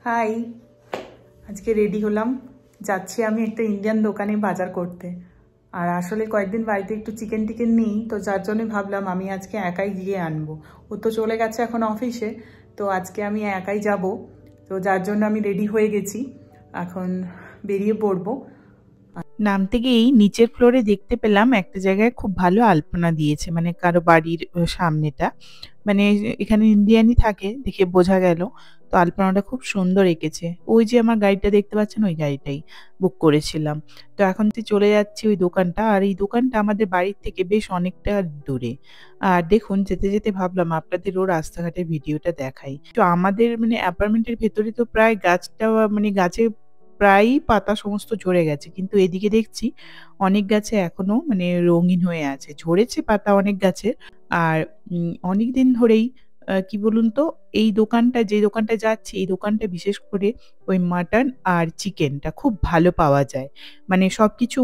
High, আজকে ready হলাম, যাচ্ছি আমি একটা ইন্ডিয়ান দোকানে বাজার করতে। আর আসলে কয়েকদিন বাড়িতে একটু চিকেন টিকেন নেই, তো যার জন্য ভাবলাম আমি আজকে একাই গিয়ে আনবো। ও তো চলে গেছে এখন অফিসে, তো আজকে আমি একাই যাব। তো যার জন্য আমি রেডি হয়ে গেছি, এখন বেরিয়ে পড়বো। নামতে গিয়েই নিচের ফ্লোরে দেখতে পেলাম একটা জায়গায় খুব ভালো আলপনা দিয়েছে, মানে কারো বাড়ির সামনেটা, মানে এখানে ইন্ডিয়ানই থাকে দেখে বোঝা গেল। তো আলপনাটা খুব সুন্দর এঁকেছে। ওই যে আমার গাড়িটা দেখতে পাচ্ছেন, ওই গাড়িটাই বুক করেছিলাম। তো এখন চলে যাচ্ছি ওই দোকানটা, আর এই দোকানটা আমাদের বাড়ির থেকে বেশ অনেকটা দূরে। আর দেখুন, যেতে যেতে ভাবলাম আপনাদেরও রাস্তাঘাটের ভিডিওটা দেখাই। তো আমাদের মানে অ্যাপার্টমেন্টের ভেতরে তো প্রায় গাছটা, মানে গাছে প্রায়ই পাতা সমস্ত ঝরে গেছে, কিন্তু এদিকে দেখছি অনেক গাছে এখনো মানে রঙিন হয়ে আছে, ঝরেছে পাতা অনেক গাছের। আর অনেকদিন ধরেই কি বলুন তো, এই দোকানটা, যে দোকানটায় যাচ্ছি, এই দোকানটা বিশেষ করে ওই মাটন আর চিকেনটা খুব ভালো পাওয়া যায়। মানে সবকিছু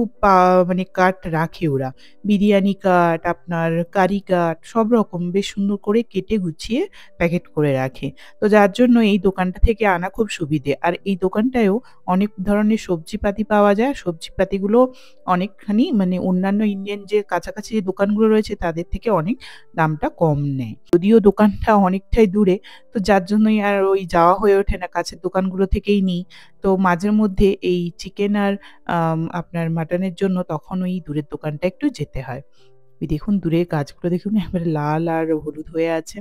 মানে কাট রাখে ওরা। বিরিয়ানি কাট, আপনার কারি কাট, সব রকম বেশ সুন্দর করে কেটে গুছিয়ে প্যাকেট করে রাখে। তো যার জন্য এই দোকানটা থেকে আনা খুব সুবিধে। আর এই দোকানটায়ও অনেক ধরনের সবজিপাতি পাওয়া যায়। সবজিপাতিগুলো অনেকখানি মানে অন্যান্য ইন্ডিয়ান যে কাছাকাছি যে দোকানগুলো রয়েছে তাদের থেকে অনেক দামটা কম নেয়। যদিও দোকানটা অনেকটাই দূরে, তো যার জন্যই আর ওই যাওয়া হয়ে ওঠে না, কাছের দোকানগুলো থেকেই নিই। তো মাঝের মধ্যে এই চিকেন আর আপনার মাটনের জন্য তখন ওই দূরের দোকানটা একটু যেতে হয়। ওই দেখুন দূরের গাছগুলো দেখুন একেবারে লাল আর হলুদ হয়ে আছে।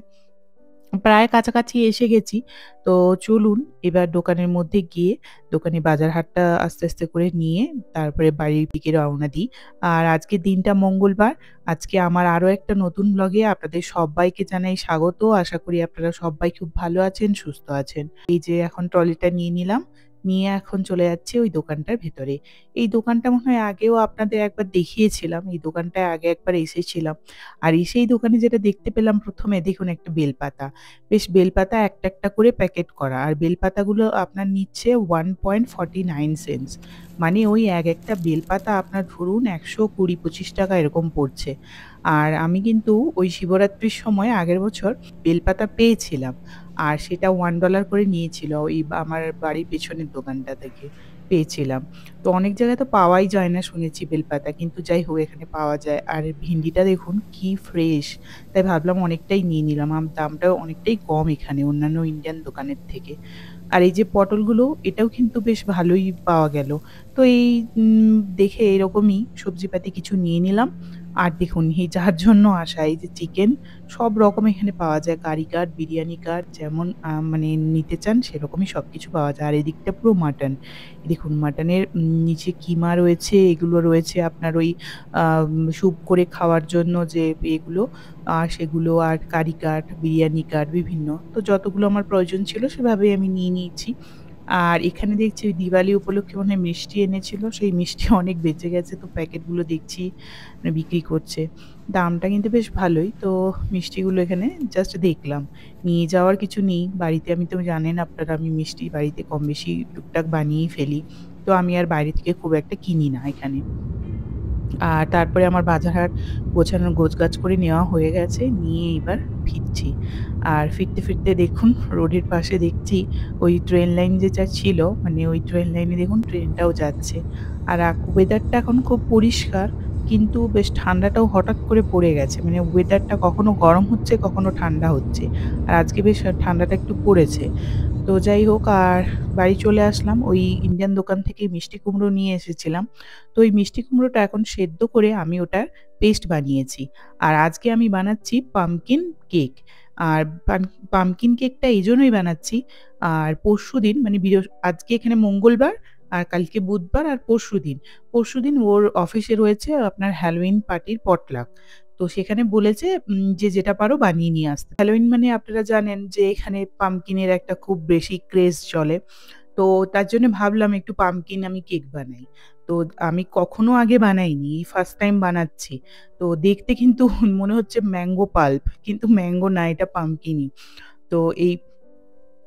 প্রায় কাছাকাছি এসে গেছি। তো চলুন এবার দোকানের মধ্যে গিয়ে দোকানে বাজার হাটটা আস্তে, আস্তে করে নিয়ে তারপরে বাড়ির দিকে রওনা দিই। আর আজকের দিনটা মঙ্গলবার। আজকে আমার আরো একটা নতুন ব্লগে আপনাদের সব্বাইকে জানাই স্বাগত। আশা করি আপনারা সব্বাই খুব ভালো আছেন, সুস্থ আছেন। এই যে এখন ট্রলিটা নিয়ে নিলাম। নিয়ে এখন চলে যাচ্ছি ওই দোকানটার ভেতরে। এই দোকানটা মনে হয় আগেও আপনাদের একবার দেখিয়েছিলাম। এই দোকানটায় আগে একবার এসেছিলাম। আর এই দোকানে যেটা দেখতে পেলাম ১ম এ দেখুন একটা বেলপাতা। বেশ বেলপাতা একটা, একটা করে প্যাকেট করা। আর বেলপাতাগুলো আপনার নিচ্ছে 1.49 সেন্টস। মানে ওই একটা বেলপাতা আপনার ধরুন ১২০-২৫ টাকা এরকম পড়ছে। আর আমি কিন্তু ওই শিবরাত্রির সময় আগের বছর বেলপাতা পেয়েছিলাম। আর সেটা $1 করে নিয়েছিল ওই আমার বাড়ির পেছনের দোকানটা থেকে পেয়েছিলাম। তো অনেক জায়গায় তো পাওয়াই যায় না শুনেছি বেলপাতা, কিন্তু যাই হোক এখানে পাওয়া যায়। আর ভিন্ডিটা দেখুন কি ফ্রেশ! তাই ভাবলাম অনেকটাই নিয়ে নিলাম। দামটাও অনেকটাই কম এখানে অন্যান্য ইন্ডিয়ান দোকানের থেকে। আর এই যে পটলগুলো, এটাও কিন্তু বেশ ভালোই পাওয়া গেল। তো এই দেখে এরকমই সবজিপাতি কিছু নিয়ে নিলাম। আর দেখুন এই যার জন্য আসা, এই যে চিকেন, সব রকম এখানে পাওয়া যায়। কারি কাট, বিরিয়ানি কাট, যেমন মানে নিতে চান সেরকমই সবকিছু পাওয়া যায়। আর এদিকটা পুরো মাটন। দেখুন মাটনের নিচে কিমা রয়েছে, এগুলো রয়েছে আপনার ওই স্যুপ করে খাওয়ার জন্য যে এগুলো, সেগুলো, আর কারি কাট, বিরিয়ানি কাট বিভিন্ন। তো যতগুলো আমার প্রয়োজন ছিল সেভাবেই আমি নিয়ে নিয়েছি। আর এখানে দেখছি ওই দিওয়ালি উপলক্ষে মনে হয় মিষ্টি এনেছিল। সেই মিষ্টি অনেক বেঁচে গেছে। তো প্যাকেটগুলো দেখছি মানে বিক্রি করছে। দামটা কিন্তু বেশ ভালোই। তো মিষ্টিগুলো এখানে জাস্ট দেখলাম। নিয়ে যাওয়ার কিছু নেই। বাড়িতে আমি তো জানেন আপনারা, আমি মিষ্টি বাড়িতে কম বেশি টুকটাক বানিয়েই ফেলি। তো আমি আর বাইরে থেকে খুব একটা কিনি না এখানে। আর তারপরে আমার বাজার হাট গোছগাছ করে নেওয়া হয়ে গেছে। নিয়ে এবার ফিরছি। আর ফিরতে, ফিরতে দেখুন রোডের পাশে দেখছি ওই ট্রেন লাইন যেটা ছিল, মানে ওই ট্রেন লাইনে দেখুন ট্রেনটাও যাচ্ছে। আর ওয়েদারটা এখন খুব পরিষ্কার, কিন্তু বেশ ঠান্ডাটাও হঠাৎ করে পড়ে গেছে। মানে ওয়েদারটা কখনো গরম হচ্ছে, কখনো ঠান্ডা হচ্ছে। আর আজকে বেশ ঠান্ডাটা একটু পড়েছে। তো যাই হোক, আর বাড়ি চলে আসলাম। ওই ইন্ডিয়ান দোকান থেকে মিষ্টি কুমড়ো নিয়ে এসেছিলাম। তো ওই মিষ্টি কুমড়োটা এখন সেদ্ধ করে আমি ওটার পেস্ট বানিয়েছি। আর আজকে আমি বানাচ্ছি পাম্পকিন কেক। আর পাম্পকিন কেকটা এইজন্যই বানাচ্ছি, আর পরশুদিন মানে আজকে এখানে মঙ্গলবার, আর কালকে বুধবার, আর পরশুদিন ওর অফিসে রয়েছে আপনার হ্যালোউইন পার্টির পটলাক। তো সেখানে বলেছে যে যেটা পারো বানিয়ে নিয়ে আসতে। হ্যালোউইন মানে আপনারা জানেন যে এখানে পাম্পকিনের একটা খুব বেশি ক্রেজ চলে। তো তার জন্য ভাবলাম একটু পাম্পকিন আমি কেক বানাই। তো আমি কখনো আগে বানাইনি, এই ফার্স্ট টাইম বানাচ্ছি। তো দেখতে কিন্তু মনে হচ্ছে ম্যাঙ্গো পাল্প, কিন্তু ম্যাঙ্গো না, এটা পাম্পকিনই। তো এই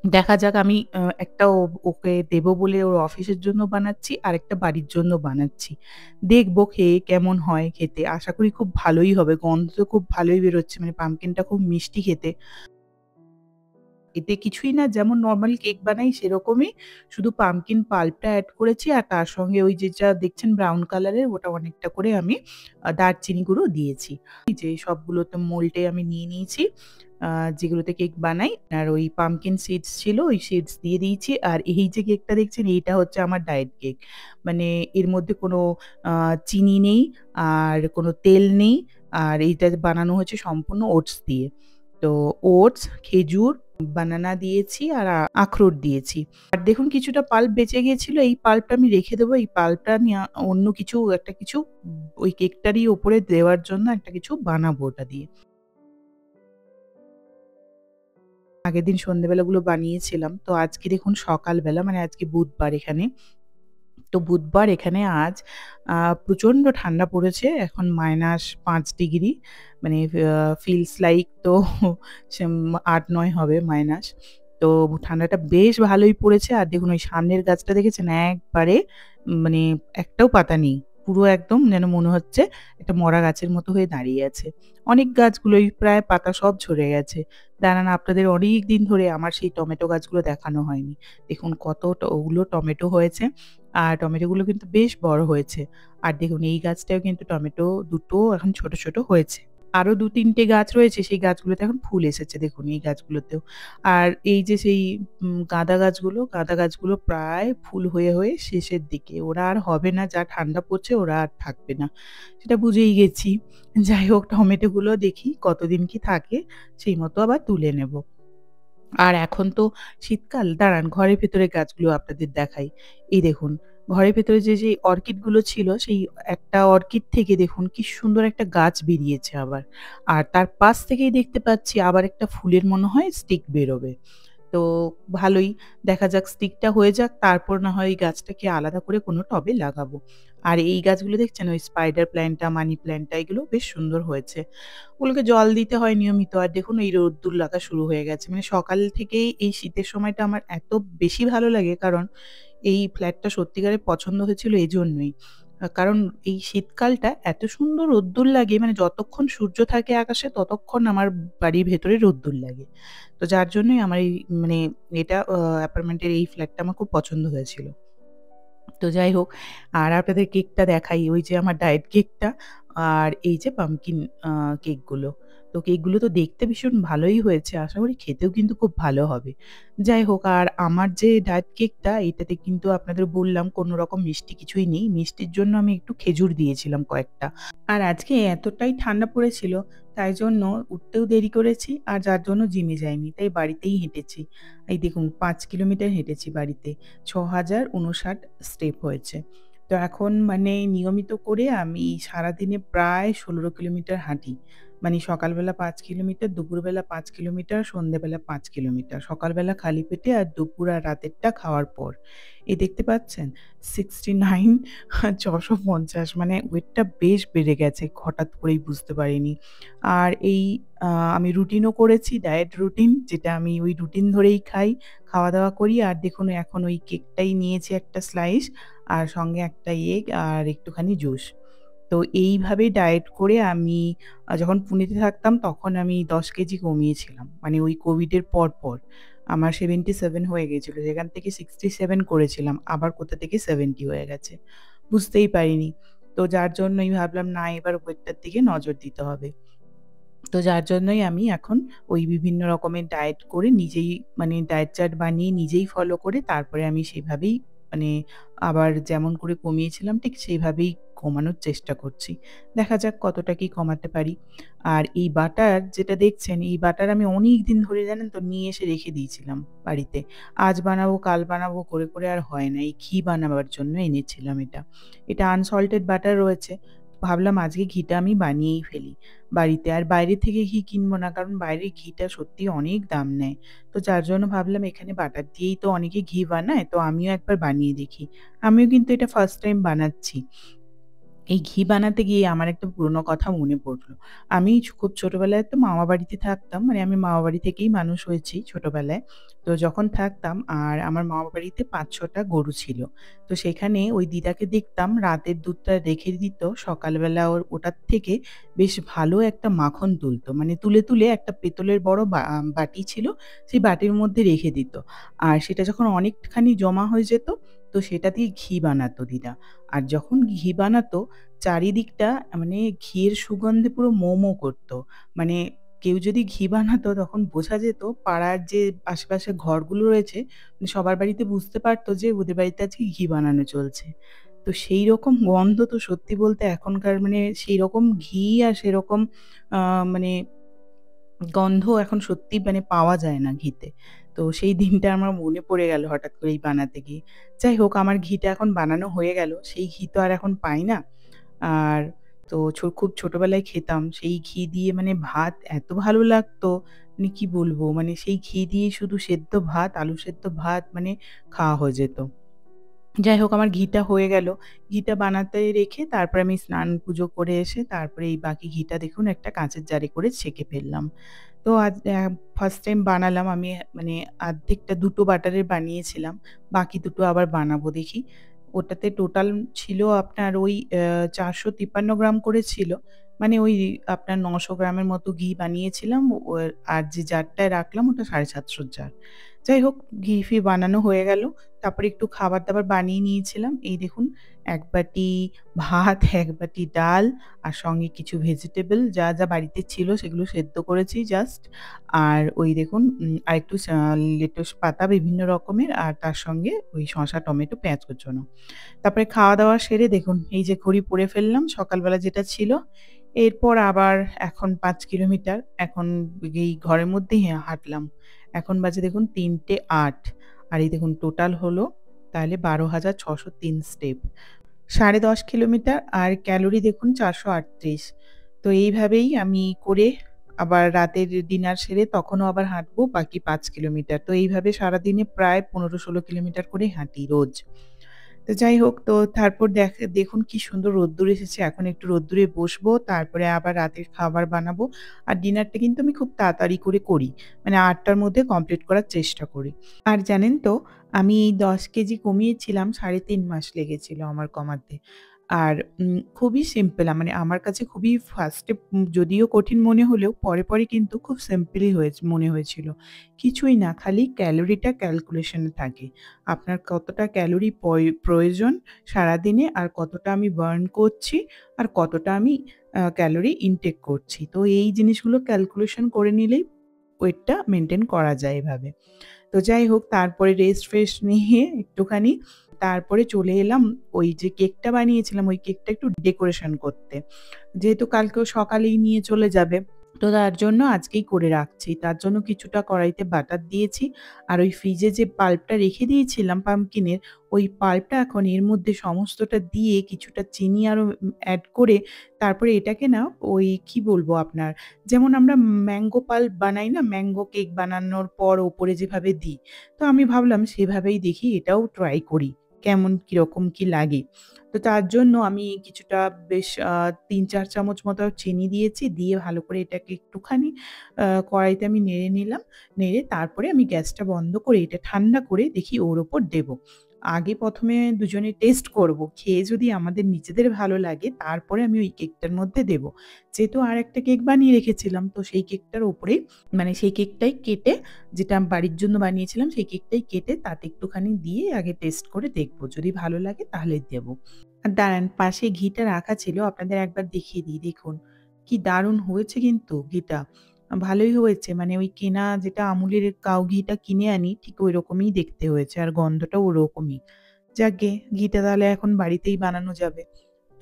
দেখা যাক, আমি একটা ওকে দেবো বলে ওর অফিসের জন্য বানাচ্ছি, আরেকটা বাড়ির জন্য বানাচ্ছি। দেখবো খেয়ে কেমন হয় খেতে। আশা করি খুব ভালোই হবে। গন্ধ তো খুব ভালোই বেরোচ্ছে, মানে পাম্পকিনটা খুব মিষ্টি খেতে। এতে কিছুই না, যেমন নরমাল কেক বানাই সেরকমই, শুধু পাম্পকিন পাল্পটা এড করেছি আর তার সঙ্গে ওই যেটা দেখছেন ব্রাউন কালারের ওটা অনেকটা করে আমি দারচিনি গুঁড়ো দিয়েছি। এই যে সবগুলোতে মোল্ডে আমি নিয়ে নিয়েছি যেগুলোতে কেক বানাই। আর ওই পাম্পকিন সিডস ছিল, ওই সিডস দিয়ে দিয়েছি। আর এই যে কেকটা দেখছেন এইটা হচ্ছে আমার ডায়েট কেক। মানে এর মধ্যে কোনো চিনি নেই আর কোনো তেল নেই। আর এইটা বানানো হয়েছে সম্পূর্ণ ওটস দিয়ে। তো ওটস, খেজুর, বানানা দিয়েছি আর আখরোট দিয়েছি। আর দেখুন কিছুটা পাল্প বেঁচে গিয়েছিল। এই পাল্পটা আমি রেখে দেবো। এই পাল্পটা আমি অন্য কিছু একটা কিছু ওই কেকটারই উপরে দেওয়ার জন্য একটা কিছু বানাবো ওটা দিয়ে। আগের দিন সন্ধ্যেবেলাগুলো বানিয়েছিলাম। তো আজকে দেখুন সকালবেলা মানে আজকে বুধবার এখানে। তো বুধবার এখানে আজ প্রচণ্ড ঠান্ডা পড়েছে। এখন -৫ ডিগ্রি, মানে ফিলস লাইক তো সেম ৮-৯ হবে মাইনাস। তো ঠান্ডাটা বেশ ভালোই পড়েছে। আর দেখুন ওই সামনের গাছটা দেখেছেন? একবারে মানে একটাও পাতা নেই। পুরো একদম যেন মনে হচ্ছে একটা মরা গাছের মতো হয়ে দাঁড়িয়ে আছে। অনেক গাছগুলোই প্রায় পাতা সব ঝরে গেছে। দাঁড়ান, আপনাদের অনেকদিন ধরে আমার সেই টমেটো গাছগুলো দেখানো হয়নি। দেখুন ওগুলো টমেটো হয়েছে। আর টমেটোগুলো কিন্তু বেশ বড় হয়েছে। আর দেখুন এই গাছটাও কিন্তু টমেটো দুটো এখন ছোট, ছোট হয়েছে। আরো ২-৩ টে গাছ রয়েছে, সেই গাছগুলোতে এখন ফুল এসেছে দেখুন এই গাছগুলোতেও। আর এই যে সেই গাঁদা গাছগুলো প্রায় ফুল হয়ে, হয়ে শেষের দিকে। ওরা আর হবে না, যা ঠান্ডা পড়ছে ওরা আর থাকবে না। সেটা বুঝেই গেছি। যাই হোক, টমেটোগুলো দেখি কতদিন কি থাকে, সেই মতো আবার তুলে নেব। আর এখন তো শীতকাল, দাঁড়ান ঘরের ভেতরে গাছগুলো আপনাদের দেখাই। এই দেখুন, ঘরের ভেতরে যে অর্কিডগুলো ছিল, সেই একটা অর্কিড থেকে দেখুন কি সুন্দর একটা গাছ বেরিয়েছে আবার। আর তার পাশ থেকেই দেখতে পাচ্ছি আবার একটা ফুলের মনে হয় স্টিক বেরোবে। তো ভালোই, দেখা যাক স্টিকটা হয়ে যাক, তারপর না হয় এই গাছটাকে আলাদা করে কোনো টবে লাগাবো। আর এই গাছগুলো দেখছেন ওই স্পাইডার প্ল্যান্টটা, মানি প্ল্যান্টটা, এগুলো বেশ সুন্দর হয়েছে। ওগুলোকে জল দিতে হয় নিয়মিত। আর দেখুন এই রোদ্দুর লাগা শুরু হয়ে গেছে। মানে সকাল থেকেই এই শীতের সময়টা আমার এত বেশি ভালো লাগে, কারণ এই ফ্ল্যাটটা সত্যিকারের পছন্দ হয়েছিল এজন্যই। কারণ এই শীতকালটা এত সুন্দর রোদ্দুর লাগে, মানে যতক্ষণ সূর্য থাকে আকাশে ততক্ষণ আমার বাড়ির ভেতরে রোদ্দুর লাগে। তো যার জন্যই আমার এই মানে এটা অ্যাপার্টমেন্টের এই ফ্ল্যাটটা আমার খুব পছন্দ হয়েছিল। তো যাই হোক, আর আপনাদের কেকটা দেখাই। ওই যে আমার ডায়েট কেকটা আর এই যে পাম্পকিন আ কেকগুলো। তো কেকগুলো তো দেখতে ভীষণ ভালোই হয়েছে। আশা করি খেতেও কিন্তু খুব ভালো হবে। যাই হোক, আর আমার যে ডায়েট কেকটা এটাতে কিন্তু আপনাদের বললাম কোনো রকম মিষ্টি কিছুই নেই। মিষ্টির জন্য আমি একটু খেজুর দিয়েছিলাম কয়েকটা। আর আজকে এতটাই ঠান্ডা পড়েছিল, তাই জন্য উঠতেও দেরি করেছি আর যার জন্য জিমে যাইনি। তাই বাড়িতেই হেঁটেছি। এই দেখুন ৫ কিলোমিটার হেঁটেছি বাড়িতে। ৬,০৫৯ স্টেপ হয়েছে। তো এখন মানে নিয়মিত করে আমি সারাদিনে প্রায় ১৬ কিলোমিটার হাঁটি। মানে সকালবেলা ৫ কিলোমিটার, দুপুরবেলা ৫ কিলোমিটার, সন্ধ্যেবেলা ৫ কিলোমিটার। সকালবেলা খালি পেটে আর দুপুর আর রাতেরটা খাওয়ার পর। এই দেখতে পাচ্ছেন? 69 ৬৫০, মানে ওয়েটটা বেশ বেড়ে গেছে। হঠাৎ করেই বুঝতে পারিনি। আর এই আ আমি রুটিনও করেছি, ডায়েট রুটিন, যেটা আমি ওই রুটিন ধরেই খাই, খাওয়া-দাওয়া করি। আর দেখুন এখন ওই কেকটাই নিয়েছি একটা স্লাইস আর সঙ্গে একটা এগ আর একটুখানি জুস। তো এইভাবে ডায়েট করে আমি যখন পুনেতে থাকতাম তখন আমি ১০ কেজি কমিয়েছিলাম। মানে ওই কোভিডের পরপর। আমার 77 হয়ে গেছিল। যেখান থেকে 67 করেছিলাম। আবার কোথা থেকে 70 হয়ে গেছে। বুঝতেই পারিনি। তো যার জন্যই ভাবলাম না, এবার ওয়েটটার দিকে নজর দিতে হবে। তো যার জন্যই আমি এখন ওই বিভিন্ন রকমের ডায়েট করে নিজেই, মানে ডায়েট চার্ট বানিয়ে নিজেই ফলো করে তারপরে আমি সেভাবেই মানে আবার যেমন করে কমিয়েছিলাম ঠিক সেইভাবেই কমানোর চেষ্টা করছি। দেখা যাক কতটা কি কমাতে পারি। আর এই বাটার যেটা দেখছেন, এই বাটার আমি অনেকদিন ধরে জানেন তো নিয়ে এসে রেখে দিয়েছিলাম বাড়িতে। আজ বানাবো, কাল বানাবো করে, করে আর হয় না। এই ঘি বানাবার জন্য এনেছিলাম এটা। এটা আনসল্টেড বাটার রয়েছে। ভাবলাম আজকে ঘিটা আমি বানিয়েই ফেলি বাড়িতে। আর বাইরে থেকে ঘি কিনবো না। কারণ বাইরের ঘিটা সত্যিই অনেক দাম নেয়। তো যার জন্য ভাবলাম এখানে বাটার দিয়েই তো অনেকে ঘি বানায়, তো আমিও একবার বানিয়ে দেখি। আমিও কিন্তু এটা ফার্স্ট টাইম বানাচ্ছি। এই ঘি বানাতে গিয়ে আমার একটা পুরোনো কথা মনে পড়লো। আমি খুব ছোটবেলায় তো মামাবাড়িতে থাকতাম। মানে আমি মামাবাড়ি থেকেই মানুষ হয়েছি ছোটবেলায়। তো যখন থাকতাম আর আমার মামাবাড়িতে ৫-৬ টা গরু ছিল। তো সেখানে ওই দিদাকে দেখতাম রাতের দুধটা রেখে দিত। সকালবেলা ওটার থেকে বেশ ভালো একটা মাখন তুলত। মানে তুলে একটা পেতলের বড় বাটি ছিল, সেই বাটির মধ্যে রেখে দিত। আর সেটা যখন অনেকখানি জমা হয়ে যেত, তো সেটা দিয়ে ঘি বানাতো দিদা। আর যখন ঘি বানাতো চারিদিকটা মানে ঘিয়ের সুগন্ধে পুরো মো করত। মানে কেউ যদি ঘি বানাতো তখন বোঝা যেত পাড়ার যে আশেপাশে ঘরগুলো রয়েছে মানে সবার বাড়িতে বুঝতে পারত যে ওদের বাড়িতে আজকে ঘি বানানো চলছে। তো সেইরকম গন্ধ তো সত্যি বলতে এখনকার মানে সেইরকম ঘি আর সেরকম আ মানে গন্ধ এখন সত্যিই মানে পাওয়া যায় না ঘিতে। তো সেই দিনটা আমার মনে পড়ে গেল হঠাৎ করে এই বানাতে গিয়ে। যাই হোক আমার ঘিটা এখন বানানো হয়ে গেল। সেই ঘি তো আর এখন পাই না। আর তো খুব ছোটবেলায় খেতাম। সেই ঘি দিয়ে মানে ভাত এত ভালো লাগতো, মানে কি বলবো? মানে সেই ঘি দিয়ে শুধু সেদ্ধ ভাত, আলু সেদ্ধ ভাত মানে খাওয়া হয়ে যেত। যাই হোক আমার ঘিটা হয়ে গেল। ঘিটা বানাতে রেখে তারপরে আমি স্নান পুজো করে এসে তারপরে এই বাকি ঘিটা দেখুন একটা কাঁচের জারে করে ছেঁকে ফেললাম। তো আজ ফার্স্ট টাইম বানালাম আমি মানে অর্ধেকটা ২ টো বাটারের বানিয়েছিলাম। বাকি ২ টো আবার বানাবো দেখি। ওটাতে টোটাল ছিল আপনার ওই ৪৫৩ গ্রাম করে ছিল। মানে ওই আপনার ৯০০ গ্রামের মতো ঘি বানিয়েছিলাম। আর যে জারটায় রাখলাম ওটা ৭৫০ জার। যাই হোক ঘি-ফি বানানো হয়ে গেল। তারপরে একটু খাবার-দাবার বানিয়ে নিয়েছিলাম। এই দেখুন ১ বাটি ভাত, ১ বাটি ডাল আর সঙ্গে কিছু ভেজিটেবল যা বাড়িতে ছিল সেগুলো সেদ্ধ করেছি জাস্ট। আর ওই দেখুন আরেকটু লেটুস পাতা বিভিন্ন রকমের আর তার সঙ্গে ওই শসা, টমেটো, পেঁয়াজ কুচোনো। তারপরে খাওয়া-দাওয়া সেরে দেখুন এই যে ঘড়ি পরে ফেললাম সকালবেলা যেটা ছিল। এরপর আবার এখন ৫ কিলোমিটার এখন এই ঘরের মধ্যেই হাঁটলাম। এখন বাজে দেখুন ৩:০৮ আর এই দেখুন টোটাল হলো তাহলে ১২,৬০৩ স্টেপ। ১০.৫ কিলোমিটার আর ক্যালোরি দেখুন ৪৩৮। তো এইভাবেই আমি করে আবার রাতের ডিনার সেরে তখনও আবার হাঁটবো বাকি ৫ কিলোমিটার। তো এইভাবে সারাদিনে প্রায় ১৫-১৬ কিলোমিটার করে হাঁটি রোজ। তো যাই হোক তো তারপর দেখুন কি সুন্দর রোদ্দুর এসেছে। এখন একটু রোদ্দুরে বসবো। তারপরে আবার রাতের খাবার বানাবো। আর ডিনারটা কিন্তু আমি খুব তাড়াতাড়ি করে করি। মানে ৮ টার মধ্যে কমপ্লিট করার চেষ্টা করি। আর জানেন তো আমি এই ১০ কেজি কমিয়েছিলাম ৩.৫ মাস লেগেছিল আমার কমাতে। আর খুবই সিম্পল মানে আমার কাছে খুবই ফার্স্ট এ যদিও কঠিন মনে হলেও পরে কিন্তু খুব সিম্পলই মনে হয়েছিল। কিছুই না খালি ক্যালোরিটা ক্যালকুলেশন এ থাকে। আপনার কতটা ক্যালোরি প্রয়োজন সারাদিনে আর কতটা আমি বার্ন করছি আর কতটা আমি ক্যালোরি ইনটেক করছি। তো এই জিনিসগুলো ক্যালকুলেশন করে নিলেই ওয়েটটা মেইনটেইন করা যায় এভাবে। তো যাই হোক তারপরে রেস্ট-ফেস্ট নিয়ে একটুখানি তারপরে চলে এলাম ওই যে কেকটা বানিয়েছিলাম ওই কেকটা একটু ডেকোরেশন করতে। যেহেতু কালকেও সকালেই নিয়ে চলে যাবে। তো তার জন্য আজকেই করে রাখছি। তার জন্য কিছুটা কড়াইতে বাটার দিয়েছি। আর ওই ফ্রিজে যে পাল্পটা রেখে দিয়েছিলাম পাম্পকিনের, ওই পাল্পটা এখন এর মধ্যে সমস্তটা দিয়ে কিছুটা চিনি আরও এড করে তারপরে এটাকে না ওই কি বলবো আপনার যেমন আমরা ম্যাঙ্গো পাল্প বানাই না? ম্যাঙ্গো কেক বানানোর পর ওপরে যেভাবে দিই। তো আমি ভাবলাম সেভাবেই দেখি এটাও ট্রাই করি। কেমন কিরকম কি লাগে। তো তার জন্য আমি কিছুটা বেশ ৩-৪ চামচ মতো চিনি দিয়েছি। দিয়ে ভালো করে এটাকে একটুখানি কড়াইতে আমি নেড়ে নিলাম। নেড়ে তারপরে আমি গ্যাসটা বন্ধ করে এটা ঠান্ডা করে দেখি ওর ওপর দেব। আগে ১ম এ দুজনে টেস্ট করব। খেয়ে যদি আমাদের নিজেদের ভালো লাগে তারপরে আমি ওই কেকটার মধ্যে দেব। যেহেতু আরেকটা কেক বানিয়ে রেখেছিলাম তো সেই কেকটার উপরেই মানে সেই কেকটাই কেটে যেটা বাড়ির জন্য বানিয়েছিলাম সেই কেকটাই কেটে তাতে একটুখানি দিয়ে আগে টেস্ট করে দেখব। যদি ভালো লাগে তাহলে দেব। আর দাঁড়ান পাশে ঘিটা রাখা ছিল আপনাদের একবার দেখিয়ে দিই দেখুন। কি দারুণ হয়েছে কিন্তু ঘিটা। ভালোই হয়েছে মানে ওই কেনা যেটা আমুলের কাও ঘিটা কিনে আনি ঠিক ঐরকমই দেখতে হয়েছে আর গন্ধটাও ওরকমই। যাকগে ঘিটা তাহলে এখন বাড়িতেই বানানো যাবে।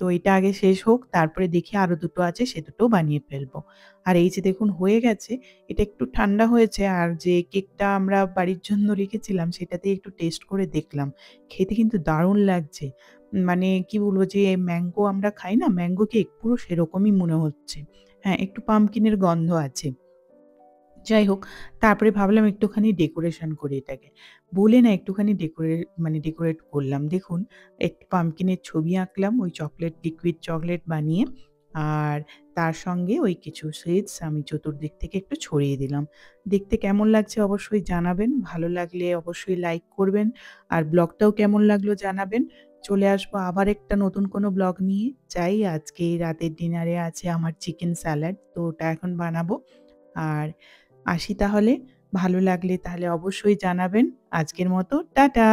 তো এটা আগে শেষ হোক তারপরে দেখি আরো ২ টো আছে সে দুটোও বানিয়ে ফেলবো। আর এই যে দেখুন হয়ে গেছে এটা একটু ঠান্ডা হয়েছে আর যে কেকটা আমরা বাড়ির জন্য রেখেছিলাম সেটাতে একটু টেস্ট করে দেখলাম। খেতে কিন্তু দারুণ লাগছে। মানে কি বলবো যে ম্যাঙ্গো আমরা খাই না ম্যাঙ্গো কেক পুরো সেরকমই মনে হচ্ছে। হ্যাঁ, একটু পাম্পকিনের গন্ধ আছে। যাই হোক, তারপরে ভাবলাম একটুখানি ডেকোরেশন করি এটাকে। বলে না একটুখানি ডেকোরেট করলাম। দেখুন, একটু পাম্পকিনের ছবি আঁকলাম ওই লিকুইড চকোলেট বানিয়ে। আর তার সঙ্গে ওই কিছু সিডস আমি চতুর্দিক থেকে একটু ছড়িয়ে দিলাম। দেখতে কেমন লাগছে অবশ্যই জানাবেন। ভালো লাগলে অবশ্যই লাইক করবেন। আর ব্লগটাও কেমন লাগলো জানাবেন। চলে আসবো আবার একটা নতুন কোনো ব্লগ নিয়ে। চাই আজকে রাতের ডিনারে আছে আমার চিকেন স্যালাড। তো ওটা এখন বানাবো। আর আসি তাহলে। ভালো লাগলে তাহলে অবশ্যই জানাবেন। আজকের মতো টাটা।